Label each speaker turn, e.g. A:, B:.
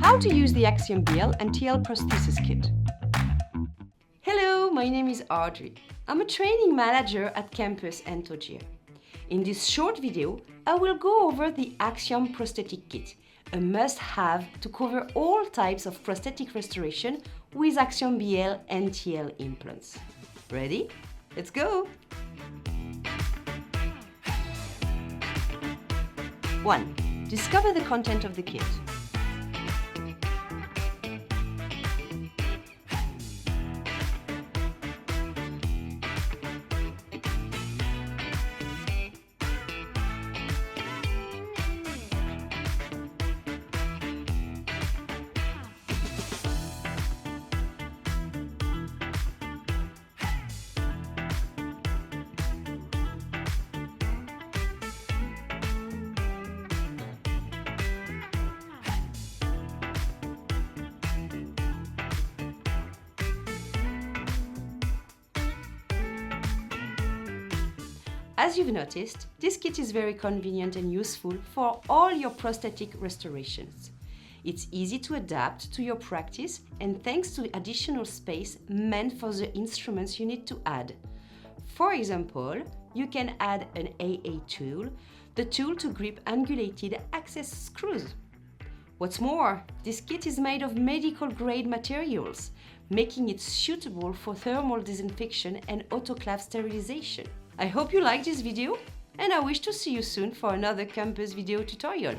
A: How to use the Axiom BL and TL prosthesis kit. Hello, my name is Audrey. I'm a training manager at campus Entogia. In this short video, I will go over the Axiom prosthetic kit, a must-have to cover all types of prosthetic restoration with Axiom BL and TL implants. Ready? Let's go! 1. Discover the content of the kit. As you've noticed, this kit is very convenient and useful for all your prosthetic restorations. It's easy to adapt to your practice and thanks to additional space meant for the instruments you need to add. For example, you can add an AA tool, the tool to grip angulated access screws. What's more, this kit is made of medical-grade materials, making it suitable for thermal disinfection and autoclave sterilization. I hope you liked this video, and I wish to see you soon for another campus video tutorial.